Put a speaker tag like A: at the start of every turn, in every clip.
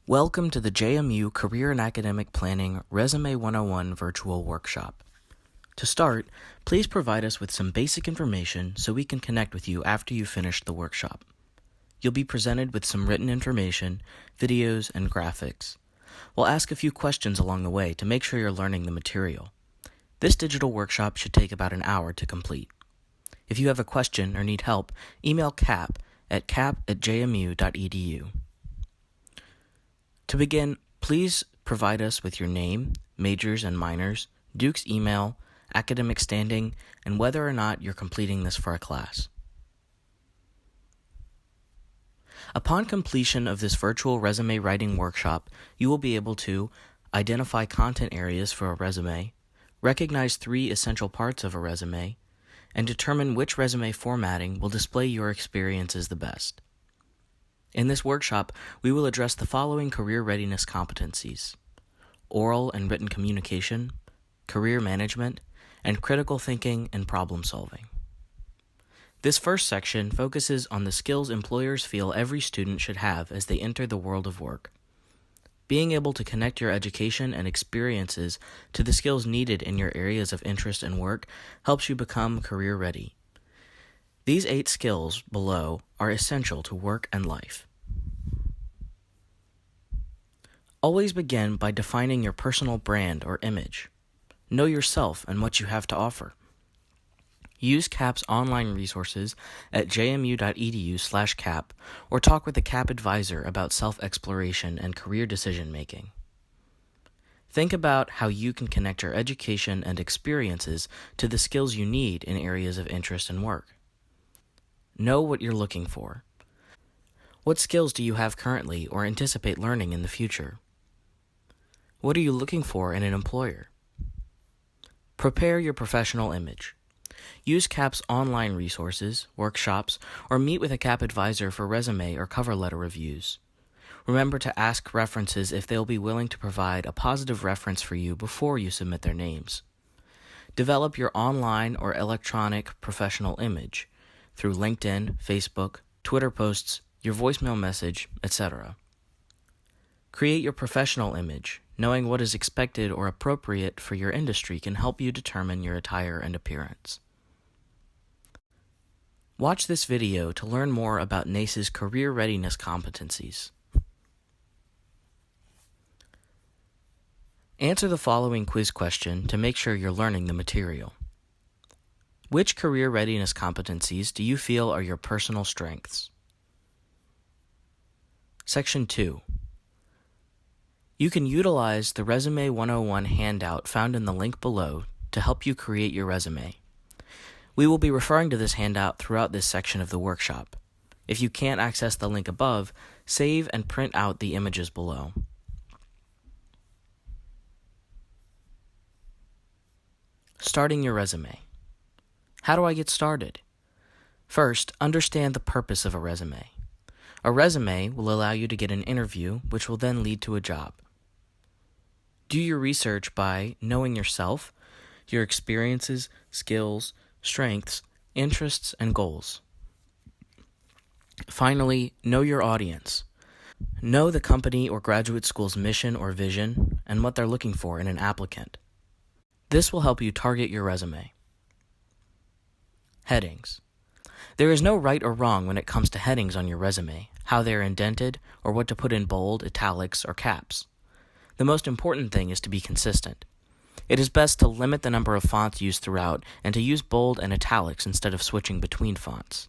A: Welcome to the JMU Career and Academic Planning Resume 101 virtual workshop. To start, please provide us with some basic information so we can connect with you after you finish the workshop. You'll be presented with some written information, videos, and graphics. We'll ask a few questions along the way to make sure you're learning the material. This digital workshop should take about an hour to complete. If you have a question or need help, email cap@jmu.edu. To begin, please provide us with your name, majors and minors, Duke's email, academic standing, and whether or not you're completing this for a class. Upon completion of this virtual resume writing workshop, you will be able to identify content areas for a resume, recognize 3 essential parts of a resume, and determine which resume formatting will display your experiences the best. In this workshop, we will address the following career readiness competencies: oral and written communication, career management, and critical thinking and problem solving. This first section focuses on the skills employers feel every student should have as they enter the world of work. Being able to connect your education and experiences to the skills needed in your areas of interest and work helps you become career ready. These 8 skills below are essential to work and life. Always begin by defining your personal brand or image. Know yourself and what you have to offer. Use CAP's online resources at jmu.edu/cap or talk with a CAP advisor about self-exploration and career decision-making. Think about how you can connect your education and experiences to the skills you need in areas of interest and work. Know what you're looking for. What skills do you have currently or anticipate learning in the future? What are you looking for in an employer? Prepare your professional image. Use CAP's online resources, workshops, or meet with a CAP advisor for resume or cover letter reviews. Remember to ask references if they'll be willing to provide a positive reference for you before you submit their names. Develop your online or electronic professional image through LinkedIn, Facebook, Twitter posts, your voicemail message, etc. Create your professional image. Knowing what is expected or appropriate for your industry can help you determine your attire and appearance. Watch this video to learn more about NACE's career readiness competencies. Answer the following quiz question to make sure you're learning the material. Which career readiness competencies do you feel are your personal strengths? Section 2. You can utilize the Resume 101 handout found in the link below to help you create your resume. We will be referring to this handout throughout this section of the workshop. If you can't access the link above, save and print out the images below. Starting your resume. How do I get started? First, understand the purpose of a resume. A resume will allow you to get an interview, which will then lead to a job. Do your research by knowing yourself, your experiences, skills, strengths, interests, and goals. Finally, know your audience. Know the company or graduate school's mission or vision and what they're looking for in an applicant. This will help you target your resume. Headings. There is no right or wrong when it comes to headings on your resume, how they are indented, or what to put in bold, italics, or caps. The most important thing is to be consistent. It is best to limit the number of fonts used throughout and to use bold and italics instead of switching between fonts.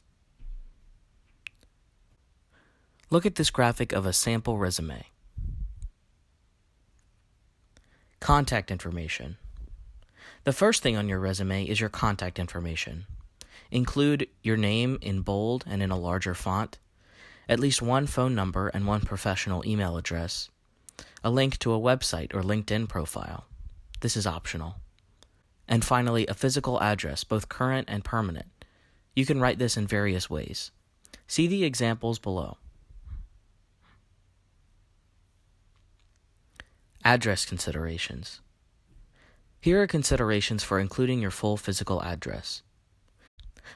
A: Look at this graphic of a sample resume. Contact information. The first thing on your resume is your contact information. Include your name in bold and in a larger font, at least one phone number and one professional email address, a link to a website or LinkedIn profile. This is optional. And finally, a physical address, both current and permanent. You can write this in various ways. See the examples below. Address considerations. Here are considerations for including your full physical address.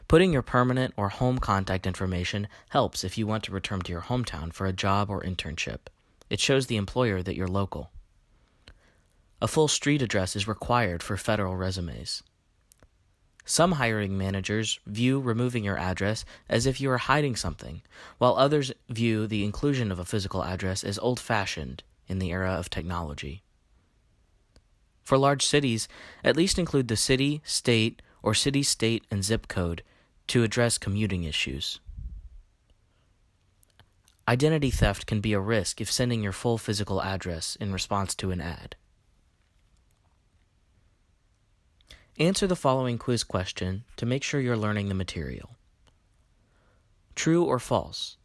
A: Putting your permanent or home contact information helps if you want to return to your hometown for a job or internship. It shows the employer that you're local. A full street address is required for federal resumes. Some hiring managers view removing your address as if you are hiding something, while others view the inclusion of a physical address as old-fashioned in the era of technology. For large cities, at least include the city, state, or city, state, and zip code to address commuting issues. Identity theft can be a risk if sending your full physical address in response to an ad. Answer the following quiz question to make sure you're learning the material. True or false?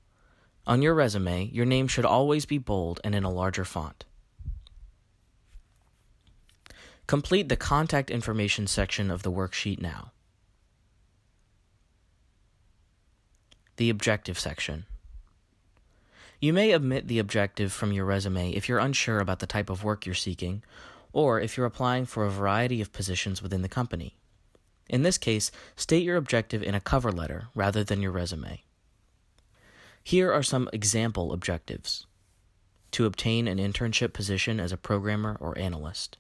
A: On your resume, your name should always be bold and in a larger font. Complete the contact information section of the worksheet now. The objective section. You may omit the objective from your resume if you're unsure about the type of work you're seeking, or if you're applying for a variety of positions within the company. In this case, state your objective in a cover letter rather than your resume. Here are some example objectives. To obtain an internship position as a programmer or analyst.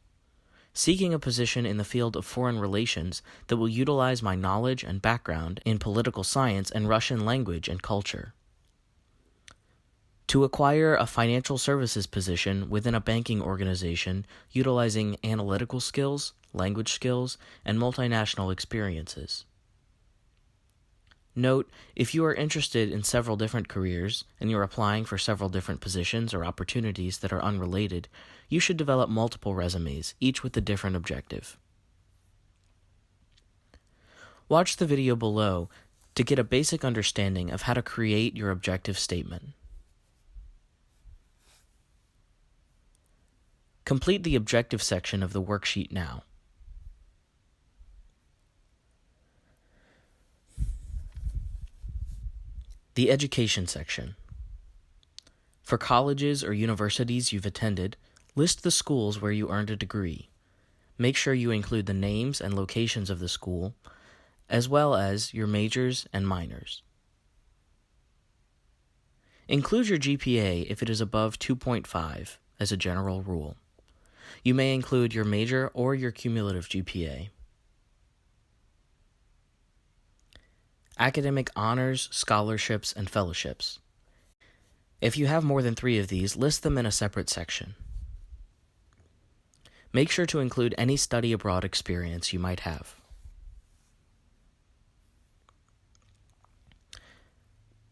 A: Seeking a position in the field of foreign relations that will utilize my knowledge and background in political science and Russian language and culture. To acquire a financial services position within a banking organization utilizing analytical skills, language skills, and multinational experiences. Note, if you are interested in several different careers and you're applying for several different positions or opportunities that are unrelated, you should develop multiple resumes, each with a different objective. Watch the video below to get a basic understanding of how to create your objective statement. Complete the objective section of the worksheet now. The education section. For colleges or universities you've attended, list the schools where you earned a degree. Make sure you include the names and locations of the school, as well as your majors and minors. Include your GPA if it is above 2.5 as a general rule. You may include your major or your cumulative GPA. Academic honors, scholarships, and fellowships. If you have more than 3 of these, list them in a separate section. Make sure to include any study abroad experience you might have.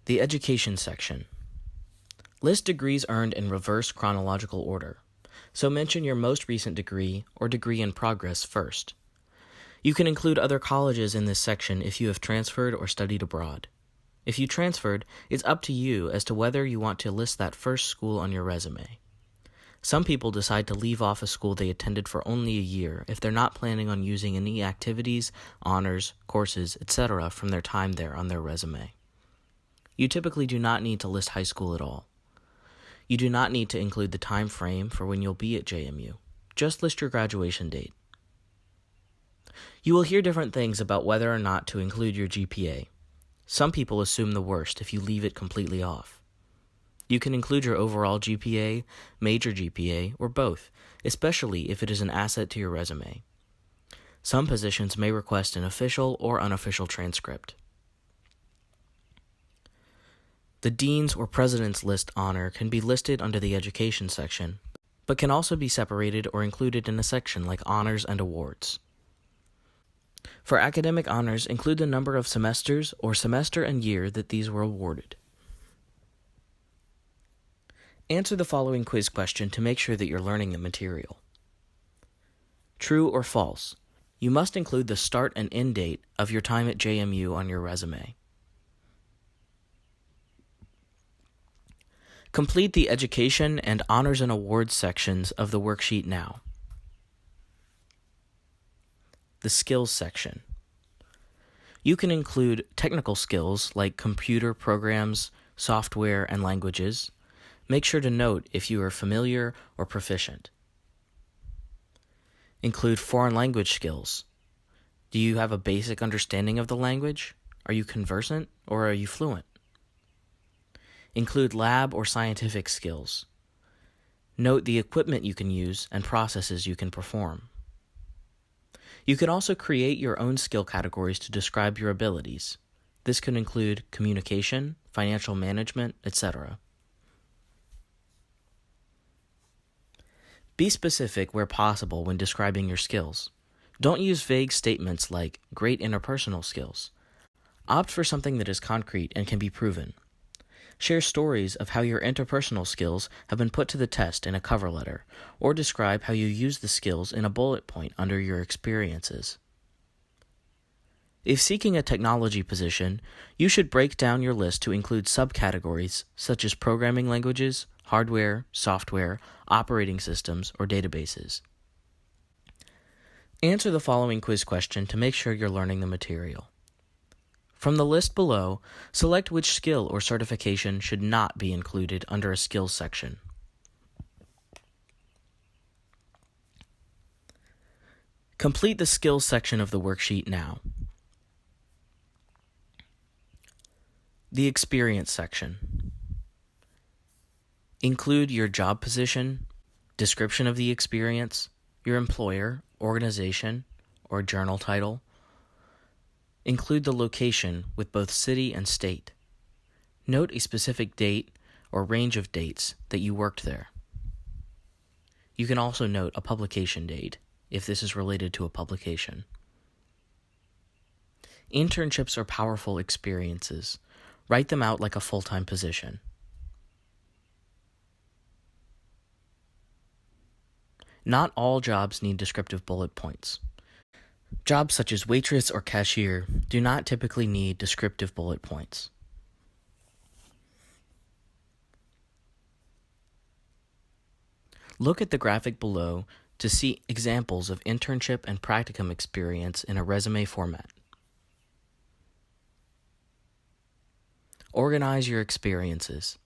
A: The education section. List degrees earned in reverse chronological order. So mention your most recent degree or degree in progress first. You can include other colleges in this section if you have transferred or studied abroad. If you transferred, it's up to you as to whether you want to list that first school on your resume. Some people decide to leave off a school they attended for only a year if they're not planning on using any activities, honors, courses, etc. from their time there on their resume. You typically do not need to list high school at all. You do not need to include the time frame for when you'll be at JMU. Just list your graduation date. You will hear different things about whether or not to include your GPA. Some people assume the worst if you leave it completely off. You can include your overall GPA, major GPA, or both, especially if it is an asset to your resume. Some positions may request an official or unofficial transcript. The Dean's or President's List honor can be listed under the Education section, but can also be separated or included in a section like Honors and Awards. For academic honors, include the number of semesters or semester and year that these were awarded. Answer the following quiz question to make sure that you're learning the material. True or false? You must include the start and end date of your time at JMU on your resume. Complete the Education and Honors and Awards sections of the worksheet now. The Skills section. You can include technical skills like computer programs, software, and languages. Make sure to note if you are familiar or proficient. Include foreign language skills. Do you have a basic understanding of the language? Are you conversant or are you fluent? Include lab or scientific skills. Note the equipment you can use and processes you can perform. You can also create your own skill categories to describe your abilities. This could include communication, financial management, etc. Be specific where possible when describing your skills. Don't use vague statements like great interpersonal skills. Opt for something that is concrete and can be proven. Share stories of how your interpersonal skills have been put to the test in a cover letter, or describe how you use the skills in a bullet point under your experiences. If seeking a technology position, you should break down your list to include subcategories such as programming languages, hardware, software, operating systems, or databases. Answer the following quiz question to make sure you're learning the material. From the list below, select which skill or certification should not be included under a skills section. Complete the skills section of the worksheet now. The experience section. Include your job position, description of the experience, your employer, organization, or journal title. Include the location with both city and state. Note a specific date or range of dates that you worked there. You can also note a publication date if this is related to a publication. Internships are powerful experiences. Write them out like a full-time position. Not all jobs need descriptive bullet points. Jobs such as waitress or cashier do not typically need descriptive bullet points. Look at the graphic below to see examples of internship and practicum experience in a resume format. Organize your experiences.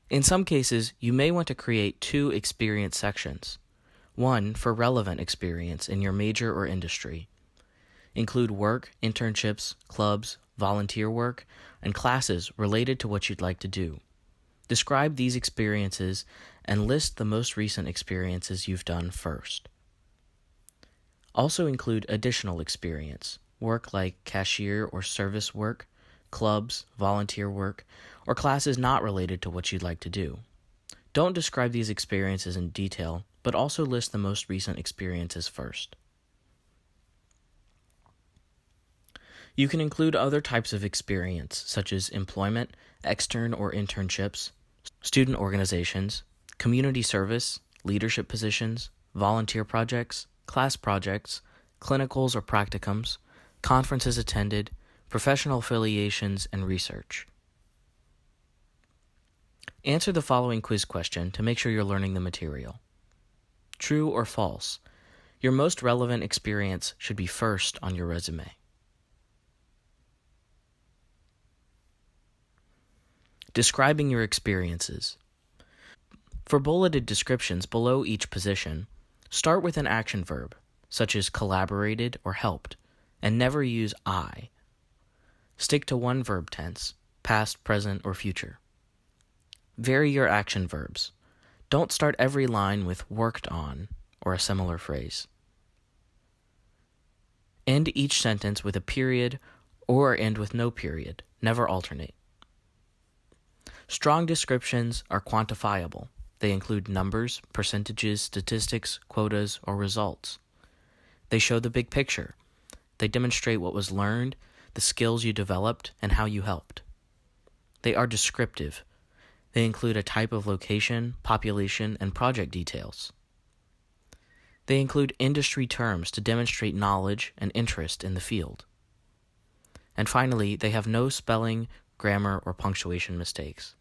A: In some cases, you may want to create 2 experience sections. One for relevant experience in your major or industry. Include work, internships, clubs, volunteer work, and classes related to what you'd like to do. Describe these experiences and list the most recent experiences you've done first. Also include additional experience, work like cashier or service work, clubs, volunteer work, or classes not related to what you'd like to do. Don't describe these experiences in detail, but also list the most recent experiences first. You can include other types of experience, such as employment, extern or internships, student organizations, community service, leadership positions, volunteer projects, class projects, clinicals or practicums, conferences attended, professional affiliations, and research. Answer the following quiz question to make sure you're learning the material. True or false? Your most relevant experience should be first on your resume. Describing your experiences. For bulleted descriptions below each position, start with an action verb, such as collaborated or helped, and never use I. Stick to one verb tense, past, present, or future. Vary your action verbs. Don't start every line with worked on or a similar phrase. End each sentence with a period or end with no period. Never alternate. Strong descriptions are quantifiable. They include numbers, percentages, statistics, quotas, or results. They show the big picture. They demonstrate what was learned, the skills you developed, and how you helped. They are descriptive. They include a type of location, population, and project details. They include industry terms to demonstrate knowledge and interest in the field. And finally, they have no spelling, grammar, or punctuation mistakes.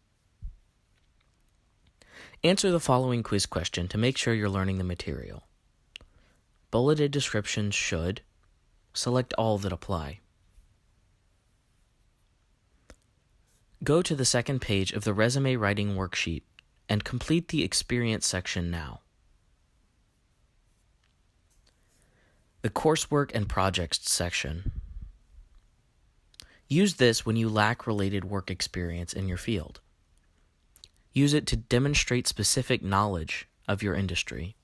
A: Answer the following quiz question to make sure you're learning the material. Bulleted descriptions should select all that apply. Go to the second page of the resume writing worksheet and complete the experience section now. The coursework and projects section. Use this when you lack related work experience in your field. Use it to demonstrate specific knowledge of your industry.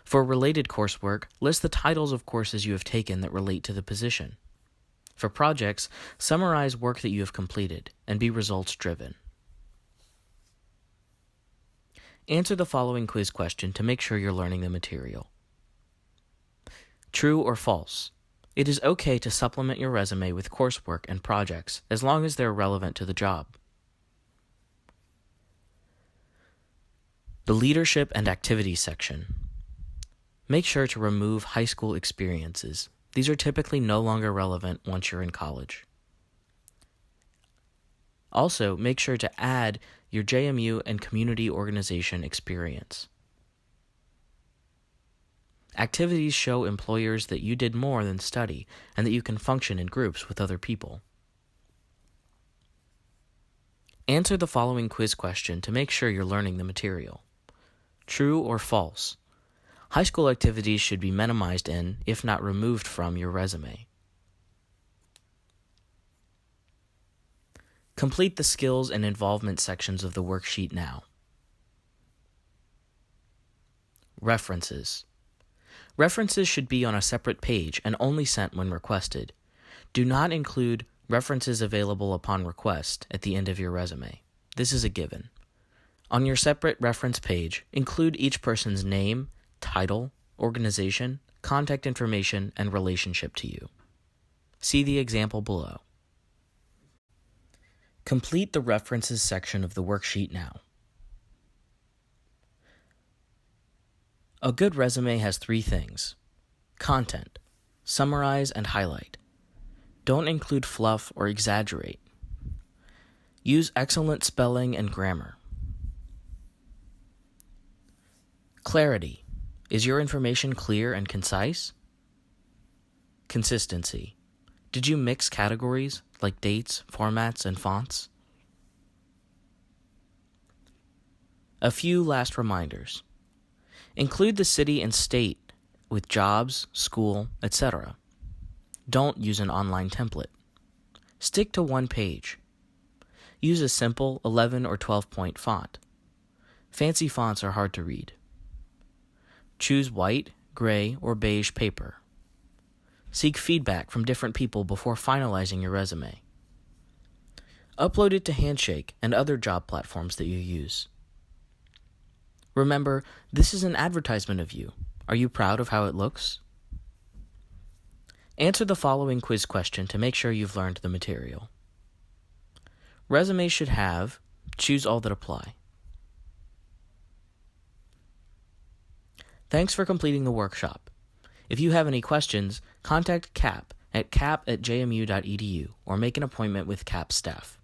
A: For related coursework, list the titles of courses you have taken that relate to the position. For projects, summarize work that you have completed and be results-driven. Answer the following quiz question to make sure you're learning the material. True or false? It is okay to supplement your resume with coursework and projects as long as they're relevant to the job. The leadership and activities section. Make sure to remove high school experiences. These are typically no longer relevant once you're in college. Also, make sure to add your JMU and community organization experience. Activities show employers that you did more than study and that you can function in groups with other people. Answer the following quiz question to make sure you're learning the material. True or false? High school activities should be minimized in, if not removed from, your resume. Complete the skills and involvement sections of the worksheet now. References. References should be on a separate page and only sent when requested. Do not include references available upon request at the end of your resume. This is a given. On your separate reference page, include each person's name, title, organization, contact information, and relationship to you. See the example below. Complete the references section of the worksheet now. A good resume has 3 things: content, summarize and highlight. Don't include fluff or exaggerate. Use excellent spelling and grammar. Clarity. Is your information clear and concise? Consistency. Did you mix categories like dates, formats, and fonts? A few last reminders. Include the city and state with jobs, school, etc. Don't use an online template. Stick to one page. Use a simple 11 or 12-point font. Fancy fonts are hard to read. Choose white, gray, or beige paper. Seek feedback from different people before finalizing your resume. Upload it to Handshake and other job platforms that you use. Remember, this is an advertisement of you. Are you proud of how it looks? Answer the following quiz question to make sure you've learned the material. Resumes should have, choose all that apply. Thanks for completing the workshop. If you have any questions, contact CAP at cap@jmu.edu or make an appointment with CAP staff.